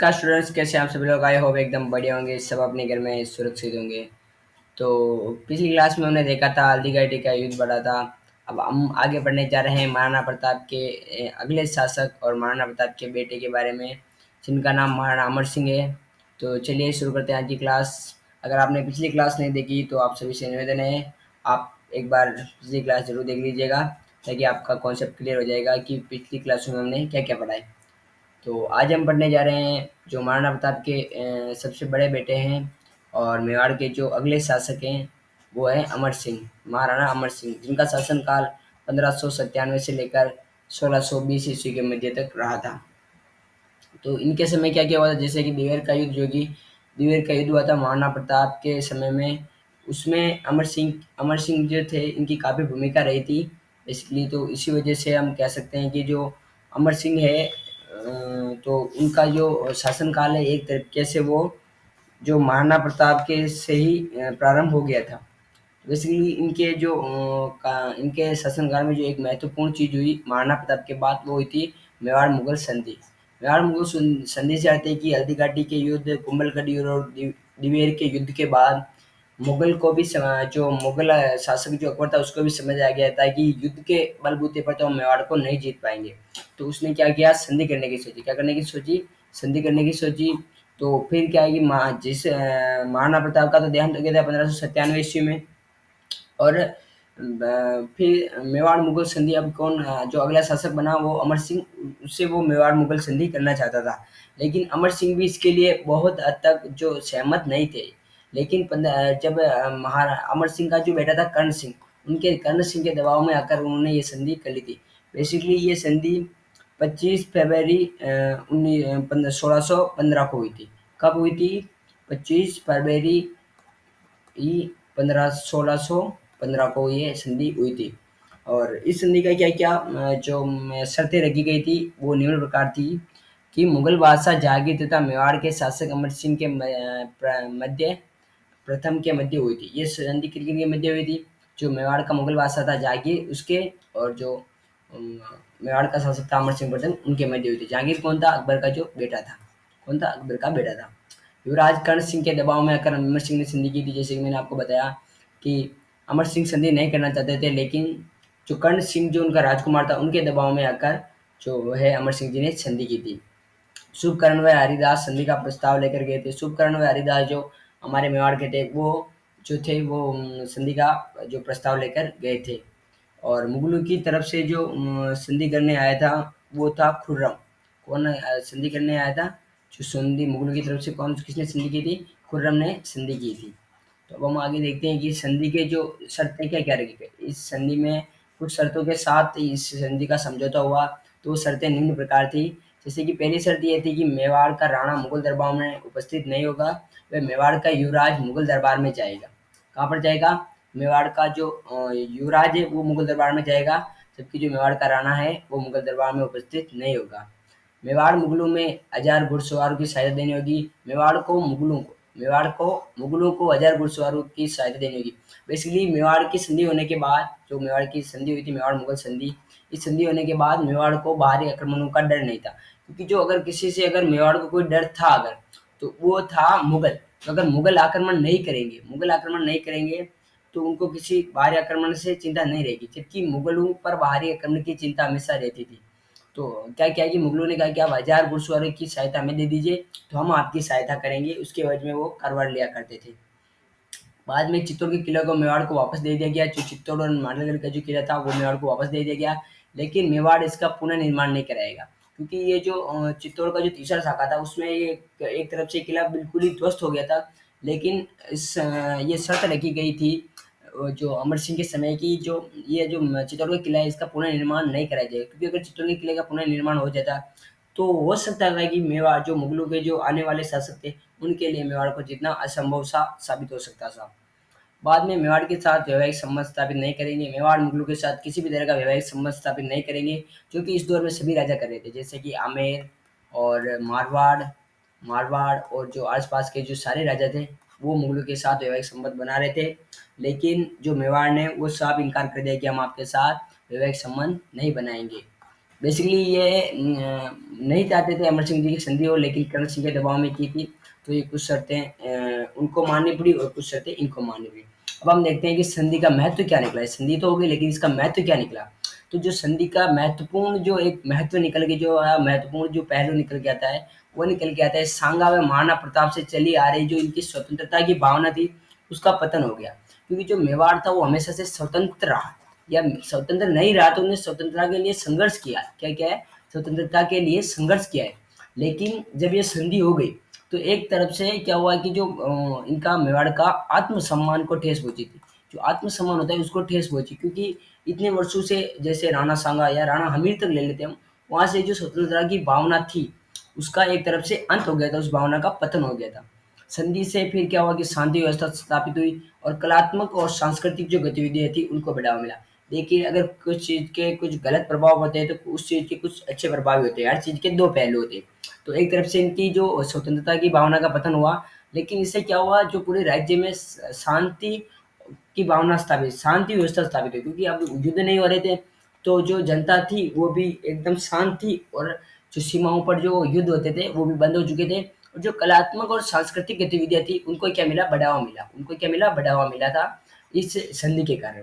का स्टूडेंट्स कैसे आप सभी लोग? आई होप एकदम बढ़िया होंगे, सब अपने घर में सुरक्षित होंगे। तो पिछली क्लास में हमने देखा था हल्दी घाटी का युद्ध बढ़ा था। अब हम आगे बढ़ने जा रहे हैं महाराणा प्रताप के अगले शासक और महाराणा प्रताप के बेटे के बारे में, जिनका नाम महाराणा अमर सिंह है। तो चलिए शुरू करते हैं आज की क्लास। अगर आपने पिछली क्लास नहीं देखी तो आप सभी से निवेदन है, आप एक बार पिछली क्लास जरूर देख लीजिएगा, ताकि आपका कॉन्सेप्ट क्लियर हो जाएगा कि पिछली क्लासों में हमने क्या क्या पढ़ा है। तो आज हम पढ़ने जा रहे हैं जो महाराणा प्रताप के सबसे बड़े बेटे हैं और मेवाड़ के जो अगले शासक हैं, वो है अमर सिंह, महाराणा अमर सिंह, जिनका शासनकाल 1597 से लेकर 1620 ईस्वी के मध्य तक रहा था। तो इनके समय क्या क्या हुआ था, जैसे कि दिवेर का युद्ध, जो कि दिवेर का युद्ध हुआ था महाराणा प्रताप के समय में। उसमें अमर सिंह जो थे, इनकी काफ़ी भूमिका रही थी बेसिकली। तो इसी वजह से हम कह सकते हैं कि जो अमर सिंह है, तो उनका जो शासनकाल है एक तरीके से वो जो महाराणा प्रताप के से ही प्रारंभ हो गया था। बेसिकली इनके जो इनके शासनकाल में जो एक महत्वपूर्ण चीज़ हुई महाराणा प्रताप के बाद, वो हुई थी मेवाड़ मुगल संधि। मेवाड़ मुगल संधि से आते हैं कि हल्दी घाटी के युद्ध, कुंभलगढ़ युद्ध और दिवेर के युद्ध के बाद मुगल को भी जो मुगल शासक जो अकबर था, उसको भी समझ आ गया था कि युद्ध के बलबूते पर तो हम मेवाड़ को नहीं जीत पाएंगे। तो उसने क्या किया, संधि करने की सोची। क्या करने की सोची? संधि करने की सोची। तो फिर क्या है कि महाराणा प्रताप का तो देहांत हो गया था 1597 ईस्वी में। और फिर मेवाड़ मुगल संधि, अब कौन जो अगला शासक बना, वो अमर सिंह, उससे वो मेवाड़ मुगल संधि करना चाहता था। लेकिन अमर सिंह भी इसके लिए बहुत हद तक जो सहमत नहीं थे। लेकिन जब अमर सिंह का जो बेटा था कर्ण सिंह, उनके कर्ण सिंह के दबाव में आकर उन्होंने ये संधि कर ली थी। बेसिकली ये संधि 25 फरवरी 1615 को हुई थी। कब हुई थी? 25 फरवरी ई 1615 को ये संधि हुई थी। और इस संधि का क्या-क्या जो शर्तें रखी गई थी, वो निम्न प्रकार थी कि मुगल बादशाह जहांगीर तथा मेवाड़ के शासक अमर सिंह के मध्य प्रथम के मध्य हुई थी। ये संधि किन-किन के मध्य हुई थी? जो मेवाड़ का मुगल बादशाह था जहांगीर, उसके, और जो अम, मेवाड़ का शासक था अमर सिंह प्रथम, उनके मध्य हुई थी। जहांगीर कौन था? अकबर का जो बेटा था। कौन था? अकबर का बेटा था। युवराज कर्ण सिंह के दबाव में आकर अमर सिंह ने संधि की थी। जैसे कि मैंने आपको बताया कि अमर सिंह संधि नहीं करना चाहते थे, लेकिन जो कर्ण सिंह जो उनका राजकुमार था, उनके दबाव में आकर जो है अमर सिंह जी ने संधि की थी। शुभकर्ण व हरिदास संधि का प्रस्ताव लेकर गए थे। शुभकर्ण व हरिदास जो हमारे मेवाड़ के थे, वो जो थे वो संधि का जो प्रस्ताव लेकर गए थे। और मुगलों की तरफ से जो संधि करने आया था, वो था खुर्रम। कौन संधि करने आया था? जो संधि मुगलों की तरफ से कौन किसने संधि की थी? खुर्रम ने संधि की थी। तो अब हम आगे देखते हैं कि संधि के जो शर्तें क्या-क्या रखी गई। इस संधि में कुछ शर्तों के साथ इस संधि का समझौता हुआ। तो वो शर्तें निम्न प्रकार थी। जैसे कि पहली शर्त ये थी कि मेवाड़ का राणा मुगल दरबार में उपस्थित नहीं होगा, वह मेवाड़ का युवराज मुगल दरबार में जाएगा। कहाँ पर जाएगा? मेवाड़ का जो युवराज है वो मुगल दरबार में जाएगा, जबकि जो मेवाड़ का राणा है वो मुगल दरबार में उपस्थित नहीं होगा। मेवाड़ मुगलों में 1000 घुड़सवारों की सहायता देनी होगी। मेवाड़ को मुगलों को 1000 घुड़सवारों की सहायता देनी होगी। बेसिकली मेवाड़ की संधि होने के बाद, जो मेवाड़ की संधि हुई थी, मेवाड़ मुगल संधि, इस संधि होने के बाद मेवाड़ को बाहरी आक्रमणों का डर नहीं था। क्योंकि जो अगर किसी से अगर मेवाड़ को कोई डर था अगर, तो वो था मुगल। तो अगर मुगल आक्रमण नहीं करेंगे, तो उनको किसी बाहरी आक्रमण से चिंता नहीं रहेगी। जबकि मुगलों पर बाहरी आक्रमण की चिंता हमेशा रहती थी। तो क्या किया कि मुगलों ने कहा कि आप 1000 घुड़सवारों की सहायता हमें दे दीजिए, तो हम आपकी सहायता करेंगे। उसके एवज में वो करवट लिया करते थे। बाद में चित्तौड़ के किले को मेवाड़ को वापस दे दिया गया। जो चित्तौड़ और नाहरगढ़ का जो किला था, वो मेवाड़ को वापस दे दिया गया। लेकिन मेवाड़ इसका पुनर्निर्माण नहीं कराएगा, क्योंकि ये जो चित्तौड़ का जो तीसरा शाखा था, उसमें ये एक तरफ से किला बिल्कुल ही ध्वस्त हो गया था। लेकिन ये शर्त रखी गई थी जो अमर सिंह के समय की, जो ये जो चित्तौड़ का किला है, इसका पुनर्निर्माण नहीं कराया जाएगा। क्योंकि अगर चित्तौड़ के किले का पुनर्निर्माण हो जाता, तो हो सकता था कि मेवाड़ जो मुगलों के जो आने वाले शासक थे, उनके लिए मेवाड़ को जीतना असंभव सा साबित हो सकता था। बाद में मेवाड़ के साथ वैवाहिक संबंध स्थापित नहीं करेंगे। मेवाड़ मुगलों के साथ किसी भी तरह का वैवाहिक संबंध स्थापित नहीं करेंगे, जो कि इस दौर में सभी राजा कर रहे थे। जैसे कि आमेर और मारवाड़ मारवाड़ और जो आसपास के जो सारे राजा थे, वो मुगलों के साथ वैवाहिक संबंध बना रहे थे। लेकिन जो मेवाड़ ने वो साफ इनकार कर दिया कि हम आपके साथ वैवाहिक संबंध नहीं बनाएंगे। बेसिकली ये नहीं चाहते थे अमर सिंह जी की संधि हो, लेकिन करण सिंह के दबाव में की थी। तो ये कुछ शर्तें उनको माननी पड़ी और कुछ शर्तें इनको माननी पड़ी। अब हम देखते हैं कि संधि का महत्व क्या निकला है। संधि तो हो गई, लेकिन इसका महत्व क्या निकला। तो जो संधि का महत्वपूर्ण जो एक महत्व निकल के जो महत्वपूर्ण जो पहलू निकल के आता है, वो निकल के आता है सांगा में महाराणा प्रताप से चली आ रही जो इनकी स्वतंत्रता की भावना थी, उसका पतन हो गया। क्योंकि जो मेवाड़ था वो हमेशा से स्वतंत्र रहा, या स्वतंत्र नहीं रहा, तो उन्हें स्वतंत्रता के लिए संघर्ष किया। क्या क्या है? स्वतंत्रता के लिए संघर्ष किया है। लेकिन जब ये संधि हो गई, तो एक तरफ से क्या हुआ कि जो इनका मेवाड़ का आत्मसम्मान को ठेस पहुंची थी। जो आत्मसम्मान होता है उसको ठेस पहुंची, क्योंकि इतने वर्षों से जैसे राणा सांगा या राणा हमीर तक ले लेते हम, वहां से जो स्वतंत्रता की भावना थी, उसका एक तरफ से अंत हो गया था, उस भावना का पतन हो गया था। संधि से फिर क्या हुआ कि शांति व्यवस्था स्थापित हुई और कलात्मक और सांस्कृतिक जो गतिविधियां थी उनको बढ़ावा मिला। देखिए, अगर कुछ चीज़ के कुछ गलत प्रभाव होते हैं, तो उस चीज़ के कुछ अच्छे प्रभाव भी होते हैं। हर चीज़ के 2 पहलू होते हैं। तो एक तरफ से इनकी जो स्वतंत्रता की भावना का पतन हुआ, लेकिन इससे क्या हुआ, जो पूरे राज्य में शांति की भावना स्थापित, शांति व्यवस्था स्थापित हुई, क्योंकि अब युद्ध नहीं हो रहे थे, तो जो जनता थी वो भी एकदम शांत थी, और जो सीमाओं पर जो युद्ध होते थे वो भी बंद हो चुके थे। और जो कलात्मक और सांस्कृतिक गतिविधियां थी उनको क्या मिला, बढ़ावा मिला। उनको क्या मिला, बढ़ावा मिला था इस संधि के कारण।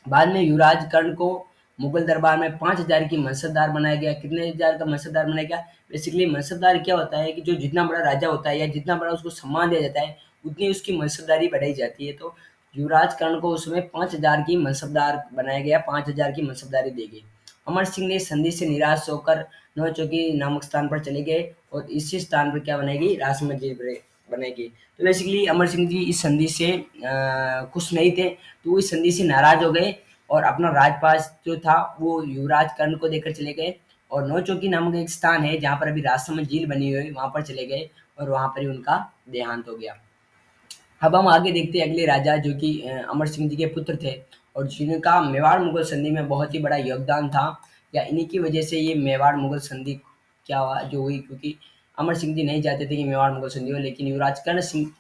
बाद में युवराज कर्ण को मुगल दरबार में 5,000 की मनसबदार बनाया गया। कितने हजार का मनसबदार बनाया गया? बेसिकली मनसबदार क्या होता है कि जो जितना बड़ा राजा होता है या जितना बड़ा उसको सम्मान दिया जाता है, उतनी उसकी मनसबदारी बढ़ाई जाती है। तो युवराज कर्ण को उस समय 5,000 की मनसबदार बनाया गया, 5,000 की मनसबदारी दी गई। अमर सिंह ने संधि से निराश होकर नौचौकी नामक स्थान पर चले गए, और इसी स्थान पर क्या बनाएगी, राजमहल बनेगी। तो बेसिकली अमर सिंह जी इस संधि से खुश नहीं थे, तो वो इस संधि से नाराज हो गए, और अपना राजपाट जो था वो युवराज कर्ण को देकर चले गए, और नौचौकी नामक एक स्थान है जहाँ पर अभी राजसमंद झील बनी हुई है, वहाँ पर चले गए, और वहाँ पर ही उनका देहांत हो गया। अब हम आगे देखते हैं अगले राजा जो कि अमर सिंह जी के पुत्र थे, और जिनका मेवाड़ मुगल संधि में बहुत ही बड़ा योगदान था, या इन्हीं की वजह से ये मेवाड़ मुगल संधि क्या हुआ जो हुई, क्योंकि अमर सिंह जी नहीं चाहते थे कि मेवाड़ मुगल संधि हो, लेकिन युवराज कर्ण सिंह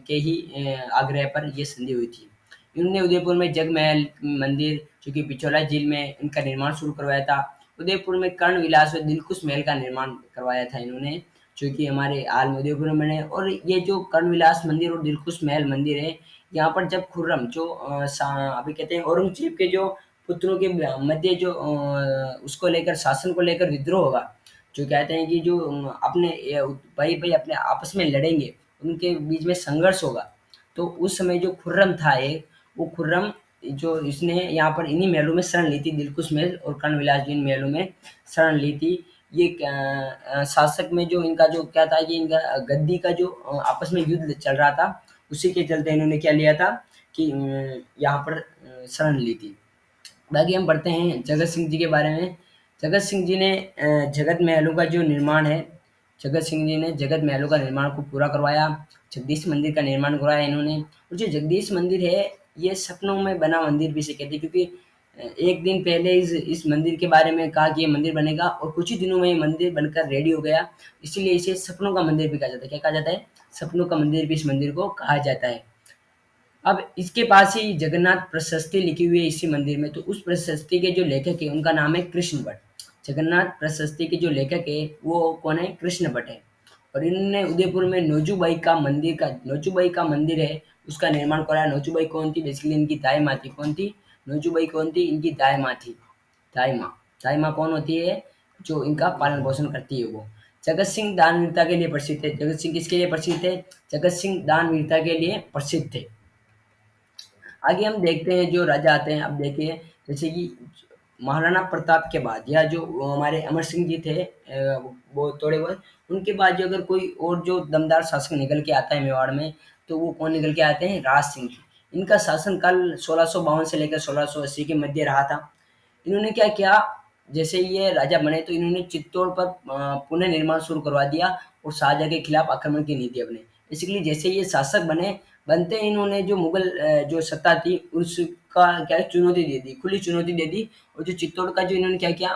के ही आग्रह पर ये संधि हुई थी। इन्होंने उदयपुर में जगमहल मंदिर जो कि पिछोला झील में इनका निर्माण शुरू करवाया था। उदयपुर में कर्ण विलास व दिलकुश महल का निर्माण करवाया था इन्होंने, जो कि हमारे हाल में उदयपुर में बने। और ये जो कर्णविलास मंदिर और दिलकुश महल मंदिर है, यहाँ पर जब खुर्रम जो अभी कहते हैं औरंगजेब के जो पुत्रों के मध्य जो उसको लेकर, शासन को लेकर विद्रोह होगा, जो कहते हैं कि जो अपने भाई भाई अपने आपस में लड़ेंगे, उनके बीच में संघर्ष होगा। तो उस समय जो खुर्रम था एक, वो खुर्रम जो इसने यहाँ पर इन्हीं महलों में शरण ली थी, दिलकुश महल और कर्णविलास जी इन महलों में शरण ली थी। ये शासक में जो इनका जो क्या था कि इनका गद्दी का जो आपस में युद्ध चल रहा था, उसी के चलते इन्होंने क्या लिया था कि यहाँ पर शरण ली थी। बाकी हम पढ़ते हैं जगत सिंह जी के बारे में। जगत सिंह जी ने जगत महलों का जो निर्माण है, जगत सिंह जी ने जगत महलों का निर्माण को पूरा करवाया। जगदीश मंदिर का निर्माण करवाया इन्होंने। और जो जगदीश मंदिर है, ये सपनों में बना मंदिर भी इसे कहते हैं, क्योंकि एक दिन पहले इस मंदिर के बारे में कहा कि ये मंदिर बनेगा, और कुछ ही दिनों में ये मंदिर बनकर रेडी हो गया। इसीलिए इसे सपनों का मंदिर भी कहा जाता है। क्या कहा जाता है? सपनों का मंदिर भी इस मंदिर को कहा जाता है। अब इसके पास ही जगन्नाथ प्रशस्ति लिखी हुई है इसी मंदिर में, तो उस प्रशस्ति के जो लेखक है उनका नाम है कृष्ण भट्ट। जगन्नाथ प्रशस्ति के जो लेखक है वो कौन है? कृष्ण भट्ट है। और इन्होंने उदयपुर में नौजूबाई का मंदिर है, उसका निर्माण कराया। नौजूबाई कौन थी? बेसिकली इनकी दाई माँ थी। कौन थी? नौजूबाई कौन थी? इनकी दाई माँ थी। दाई माँ। दाई माँ कौन होती है? जो इनका पालन पोषण करती है वो। जगत सिंह दानवीरता के लिए प्रसिद्ध है। जगत सिंह किसके लिए प्रसिद्ध है? जगत सिंह दानवीरता के लिए प्रसिद्ध थे। आगे हम देखते हैं जो राजा आते हैं। अब देखिए, जैसे कि महाराणा प्रताप के बाद, या जो हमारे अमर सिंह जी थे, वो थोड़े बहुत उनके बाद जो अगर कोई और जो दमदार शासक निकल के आता है मेवाड़ में, तो वो कौन निकल के आते हैं? राज सिंह जी। इनका शासनकाल 1652 से लेकर 1680 के मध्य रहा था। इन्होंने क्या किया, जैसे ये राजा बने तो इन्होंने चित्तौड़ पर पुनः निर्माण शुरू करवा दिया, और शाहजहाँ के खिलाफ आक्रमण की नीति अपनाई। बेसिकली जैसे ये शासक बने, बनते ही इन्होंने जो मुगल जो सत्ता थी उसका क्या है, चुनौती दे दी, खुली चुनौती दे दी। और जो चित्तौड़ का जो इन्होंने क्या किया,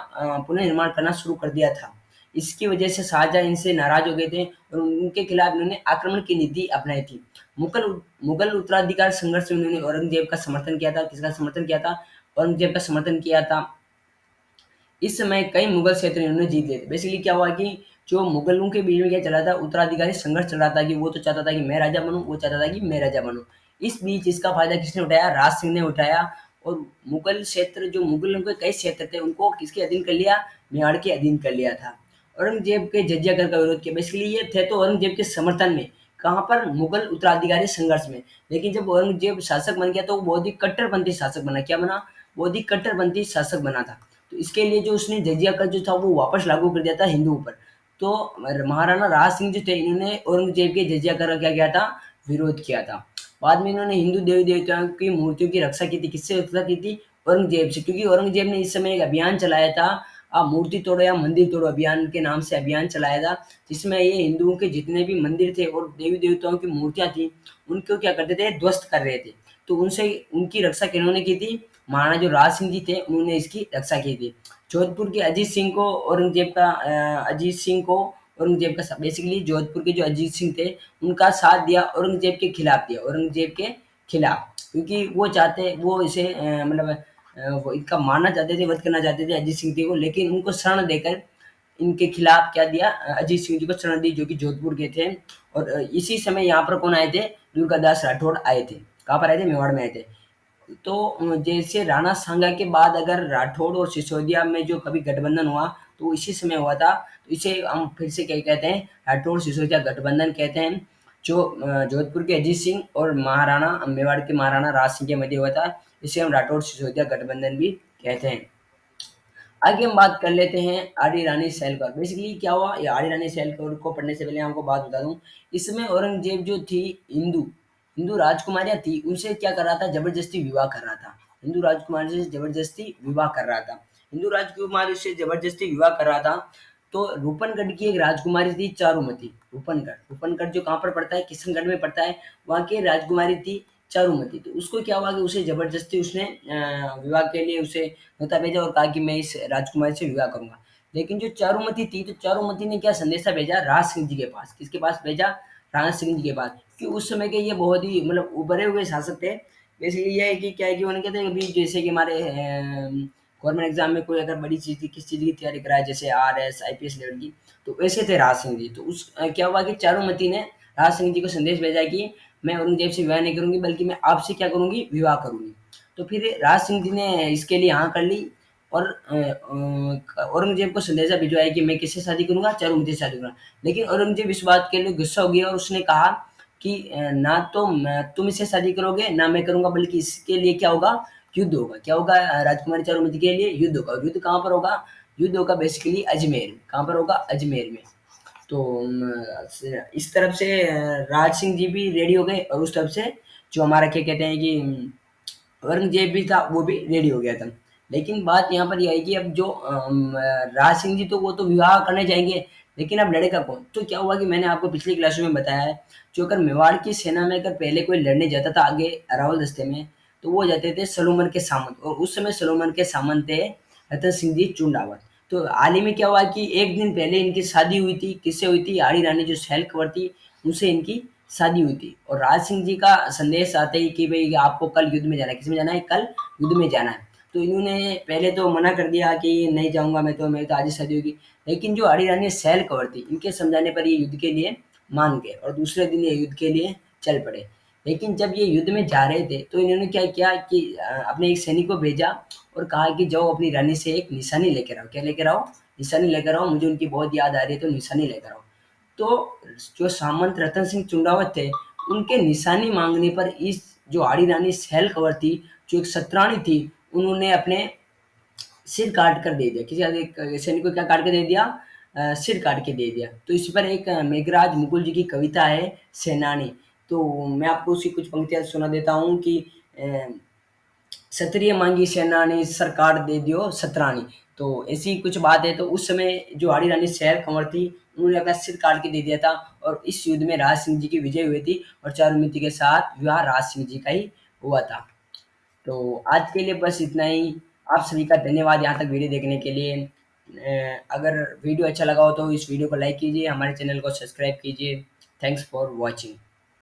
पुनः निर्माण करना शुरू कर दिया था। इसकी वजह से शाहजहाँ इनसे नाराज हो गए थे, और उनके खिलाफ इन्होंने आक्रमण की नीति अपनाई थी। मुगल मुगल उत्तराधिकार संघर्ष में उन्होंने औरंगजेब का समर्थन किया था। किसका समर्थन किया था? औरंगजेब का समर्थन किया था। इस समय कई मुगल क्षेत्र इन्होंने जीत लिए थे। बेसिकली क्या हुआ कि जो मुगलों के बीच में क्या चला था, उत्तराधिकारी संघर्ष चल रहा था कि वो तो चाहता था कि मैं राजा बनूँ, वो चाहता था कि मैं राजा बनूँ। इस बीच इसका फ़ायदा किसने उठाया? राज सिंह ने उठाया और मुगल क्षेत्र जो मुगलों के कई क्षेत्र थे, उनको किसके अधीन कर लिया? मेवाड़ के अधीन कर लिया था। औरंगज़ेब के जजिया कर का विरोध किया। बेसिकली ये थे तो औरंगज़ेब के समर्थन में, कहाँ पर? मुगल उत्तराधिकारी संघर्ष में। लेकिन जब औरंगज़ेब शासक बन गया तो वो बहुत ही कट्टरपंथी शासक बना। क्या बना? बहुत ही कट्टरपंथी शासक बना था। तो इसके लिए जो उसने जजिया कर जो था वो वापस लागू कर दिया था हिंदुओं पर। तो महाराणा राज सिंह जो थे इन्होंने औरंगज़ेब के जजिया कर का क्या किया था? विरोध किया था। बाद में इन्होंने हिंदू देवी-देवताओं की मूर्तियों की रक्षा की थी। किससे रक्षा की थी? औरंगज़ेब से। क्योंकि औरंगज़ेब ने इस समय एक अभियान चलाया था, मूर्ति तोड़ो या मंदिर तोड़ो अभियान के नाम से अभियान चलाया था, जिसमें ये हिंदुओं के जितने भी मंदिर थे और देवी-देवताओं की मूर्तियाँ थी, उनको क्या करते थे? ध्वस्त कर रहे थे। तो उनसे उनकी रक्षा किन्होंने की थी? महाराणा जो राज सिंह जी थे, उन्होंने इसकी रक्षा की थी। जोधपुर के अजीत सिंह को औरंगज़ेब का बेसिकली जोधपुर के जो अजीत सिंह थे, उनका साथ दिया, औरंगज़ेब के खिलाफ दिया, औरंगज़ेब के खिलाफ। क्योंकि वो इसे वो इनका मारना चाहते थे, वध करना चाहते थे अजीत सिंह जी को, लेकिन उनको शरण देकर इनके खिलाफ क्या दिया? अजीत सिंह जी को शरण दी, जो कि जोधपुर के थे। और इसी समय यहाँ पर कौन आए थे? दुर्गादास राठौड़ आए थे। कहाँ पर आए थे? मेवाड़ में आए थे। तो जैसे राणा सांगा के बाद अगर राठौड़ और सिसोदिया में जो कभी गठबंधन हुआ, तो इसी समय हुआ था। तो इसे हम फिर से क्या कहते हैं? राठौड़ सिसोदिया गठबंधन कहते हैं, जो जोधपुर के अजीत सिंह और मेवाड़ के महाराणा राज सिंह के मध्य हुआ था। इसे हम राठौड़ सिसोदिया गठबंधन भी कहते हैं। आगे हम बात कर लेते हैं आड़ी रानी सहलकौर। बेसिकली क्या हुआ? ये आड़ी रानी सहलकौर को पढ़ने से पहले आपको बात बता दूँ, इसमें औरंगज़ेब जो थी हिंदू हिंदू राजकुमारियाँ थी, उनसे क्या कर रहा था? ज़बरदस्ती विवाह कर रहा था। हिंदू राजकुमारी से ज़बरदस्ती विवाह कर रहा था। हिंदू राजकुमारी से ज़बरदस्ती विवाह कर रहा था, तो रूपनगढ़ की एक राजकुमारी थी चारुमती। रूपनगढ़ रूपनगढ़ जो कहाँ पर पड़ता है? किशनगढ़ में पड़ता है। वहाँ की राजकुमारी थी चारुमती। तो उसको क्या हुआ कि उसे ज़बरदस्ती उसने विवाह के लिए उसे न्योता भेजा और कहा कि मैं इस राजकुमारी से विवाह करूँगा। लेकिन जो चारुमती थी, तो चारुमती ने क्या संदेशा भेजा? राज सिंह जी के पास। किसके पास भेजा? राणा सिंह जी के पास। कि उस समय के ये बहुत ही मतलब उभरे हुए शासक थे। बेसिकली ये है कि क्या है कि उन्होंने कहते हैं अभी जैसे कि हमारे गवर्नमेंट एग्ज़ाम में कोई अगर बड़ी चीज़ की किसी चीज़ की तैयारी कराए जैसे आरएस, आईपीएस लेवल की, तो वैसे थे राज सिंह जी। तो क्या हुआ कि चारुमती ने राज सिंह जी को संदेश भेजा कि मैं औरंगज़ेब से विवाह नहीं करूँगी, बल्कि मैं आपसे क्या करूँगी? विवाह करूँगी। तो फिर राज सिंह जी ने इसके लिए हाँ कर ली और औरंगज़ेब को संदेशा भिजवाया कि मैं किससे शादी करूँगा? चारुमती से शादी करूँगा। लेकिन औरंगज़ेब इस बात के लिए गुस्सा हो गया और उसने कहा कि ना तो तुम इससे शादी करोगे, ना मैं करूँगा, बल्कि इसके लिए क्या होगा? युद्ध होगा। क्या होगा? राजकुमारी चारुमती के लिए युद्ध होगा। और युद्ध कहाँ पर होगा? युद्ध होगा बेसिकली अजमेर में। कहाँ पर होगा? अजमेर में। तो इस तरफ से राज सिंह जी भी रेडी हो गए और उस तरफ से जो हमारा क्या कहते हैं कि औरंगज़ेब भी था, वो भी रेडी हो गया था। लेकिन बात यहाँ पर ये आई कि अब जो राज सिंह जी तो वो तो विवाह करने जाएँगे, लेकिन अब लड़ेगा कौन? तो क्या हुआ कि मैंने आपको पिछली क्लासों में बताया है, जो अगर मेवाड़ की सेना में अगर पहले कोई लड़ने जाता था आगे अरावल दस्ते में, तो वो जाते थे सलोमन के सामंत और उस समय सलोमन के सामंत थे रतन सिंह जी चुंडावत। तो हाल ही में क्या हुआ कि 1 दिन पहले इनकी शादी हुई थी, किससे हुई थी? आड़ी रानी जो सहल कंवर थी, उनसे इनकी शादी हुई थी और राज सिंह जी का संदेश आते ही कि भई आपको कल युद्ध में जाना है। किसमें जाना है? कल युद्ध में जाना है। तो इन्होंने पहले तो मना कर दिया कि नहीं जाऊँगा मैं तो मेरी तो आज ही शादी होगी। लेकिन जो आड़ी रानी सहल कंवर थी, इनके समझाने पर ये युद्ध के लिए मान गए और दूसरे दिन ये युद्ध के लिए चल पड़े। लेकिन जब ये युद्ध में जा रहे थे, तो इन्होंने क्या किया कि अपने एक सैनिक को भेजा और कहा कि जाओ अपनी रानी से एक निशानी लेकर आओ। क्या लेकर आओ? निशानी लेकर आओ, मुझे उनकी बहुत याद आ रही है तो निशानी लेकर आओ। तो जो सामंत रतन सिंह चुंडावत थे, उनके निशानी माँगने पर इस जो आड़ी रानी सहल कंवर थी, जो एक सतरानी थी, उन्होंने अपने सिर काट कर दे दिया। किसी एक सैनिक को क्या काट के दे दिया? सिर काट के दे दिया। तो इस पर एक मेघराज मुकुल जी की कविता है सेनानी। तो मैं आपको उसकी कुछ पंक्तियाँ सुना देता हूँ कि अ क्षत्रिय मांगी सेनानी सरकार दे दियो सतरानी। तो ऐसी कुछ बात है। तो उस समय जो आड़ी रानी सहर कंवर थी, उन्होंने अपना सिर काट के दे दिया था और इस युद्ध में राज सिंह जी की विजय हुई थी और चारुमती के साथ विवाह राज सिंह जी का ही हुआ था। तो आज के लिए बस इतना ही। आप सभी का धन्यवाद यहाँ तक वीडियो देखने के लिए। अगर वीडियो अच्छा लगा हो तो इस वीडियो को लाइक कीजिए, हमारे चैनल को सब्सक्राइब कीजिए। Thanks for watching.